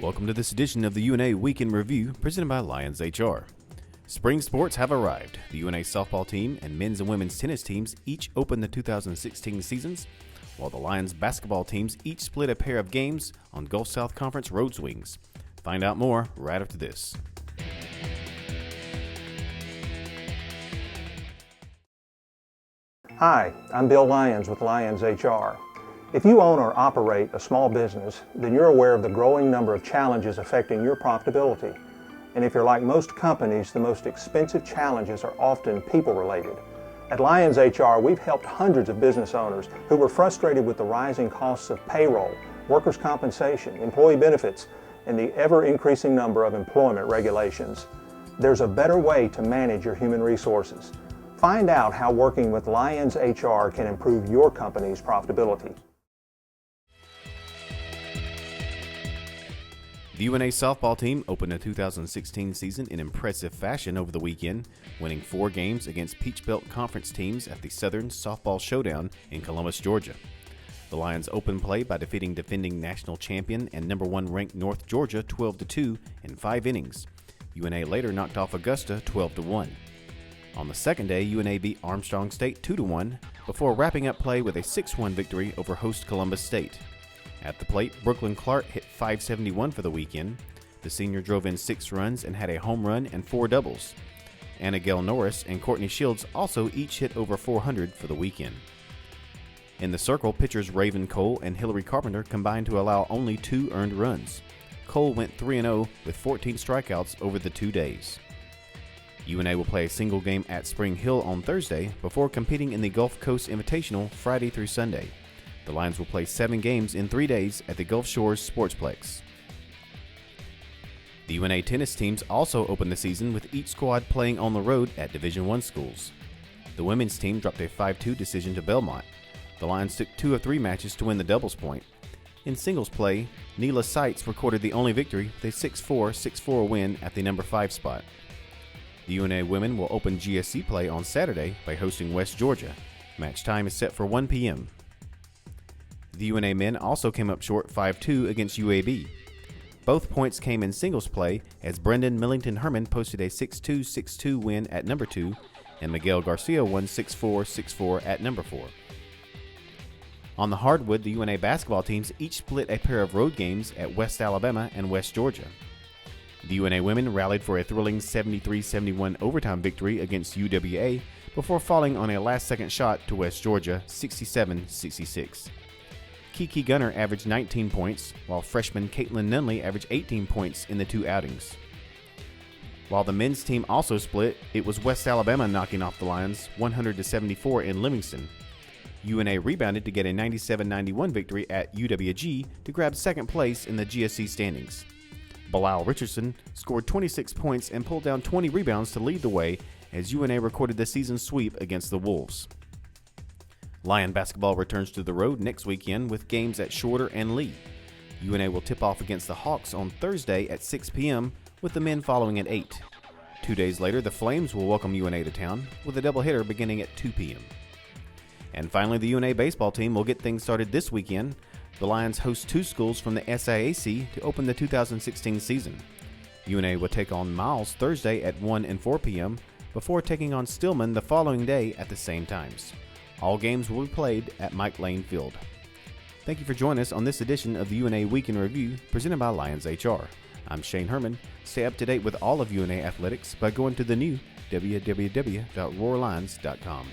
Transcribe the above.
Welcome to this edition of the UNA Week in Review, presented by Lions HR. Spring sports have arrived. The UNA softball team and men's and women's tennis teams each opened the 2016 seasons, while the Lions basketball teams each split a pair of games on Gulf South Conference road swings. Find out more right after this. Hi, I'm Bill Lyons with Lions HR. If you own or operate a small business, then you're aware of the growing number of challenges affecting your profitability. And if you're like most companies, the most expensive challenges are often people-related. At Lions HR, we've helped hundreds of business owners who were frustrated with the rising costs of payroll, workers' compensation, employee benefits, and the ever-increasing number of employment regulations. There's a better way to manage your human resources. Find out how working with Lions HR can improve your company's profitability. The UNA softball team opened the 2016 season in impressive fashion over the weekend, winning 4 games against Peach Belt Conference teams at the Southern Softball Showdown in Columbus, Georgia. The Lions opened play by defeating defending national champion and number 1 ranked North Georgia 12-2 in 5 innings. UNA later knocked off Augusta 12-1. On the second day, UNA beat Armstrong State 2-1 before wrapping up play with a 6-1 victory over host Columbus State. At the plate, Brooklyn Clark hit .571 for the weekend. The senior drove in 6 runs and had a home run and 4 doubles. Anna Gail Norris and Courtney Shields also each hit over .400 for the weekend. In the circle, pitchers Raven Cole and Hillary Carpenter combined to allow only 2 earned runs. Cole went 3-0 with 14 strikeouts over the 2 days. UNA will play a single game at Spring Hill on Thursday before competing in the Gulf Coast Invitational Friday through Sunday. The Lions will play 7 games in 3 days at the Gulf Shores Sportsplex. The UNA tennis teams also opened the season with each squad playing on the road at Division I schools. The women's team dropped a 5-2 decision to Belmont. The Lions took 2 of 3 matches to win the doubles point. In singles play, Neela Seitz recorded the only victory with a 6-4, 6-4 win at the number 5 spot. The UNA women will open GSC play on Saturday by hosting West Georgia. Match time is set for 1 p.m. The UNA men also came up short 5-2 against UAB. Both points came in singles play as Brendan Millington Herman posted a 6-2, 6-2 win at number 2 and Miguel Garcia won 6-4, 6-4 at number 4. On the hardwood, the UNA basketball teams each split a pair of road games at West Alabama and West Georgia. The UNA women rallied for a thrilling 73-71 overtime victory against UWA before falling on a last-second shot to West Georgia 67-66. Kiki Gunner averaged 19 points, while freshman Caitlin Nunley averaged 18 points in the 2 outings. While the men's team also split, it was West Alabama knocking off the Lions 100-74 in Livingston. UNA rebounded to get a 97-91 victory at UWG to grab second place in the GSC standings. Bilal Richardson scored 26 points and pulled down 20 rebounds to lead the way as UNA recorded the season sweep against the Wolves. Lion basketball returns to the road next weekend with games at Shorter and Lee. UNA will tip off against the Hawks on Thursday at 6 p.m., with the men following at 8. 2 days later, the Flames will welcome UNA to town with a doubleheader beginning at 2 p.m. And finally, the UNA baseball team will get things started this weekend. The Lions host 2 schools from the SIAC to open the 2016 season. UNA will take on Miles Thursday at 1 and 4 p.m. before taking on Stillman the following day at the same times. All games will be played at Mike Lane Field. Thank you for joining us on this edition of the UNA Week in Review presented by Lions HR. I'm Shane Herman. Stay up to date with all of UNA athletics by going to the new www.roarlions.com.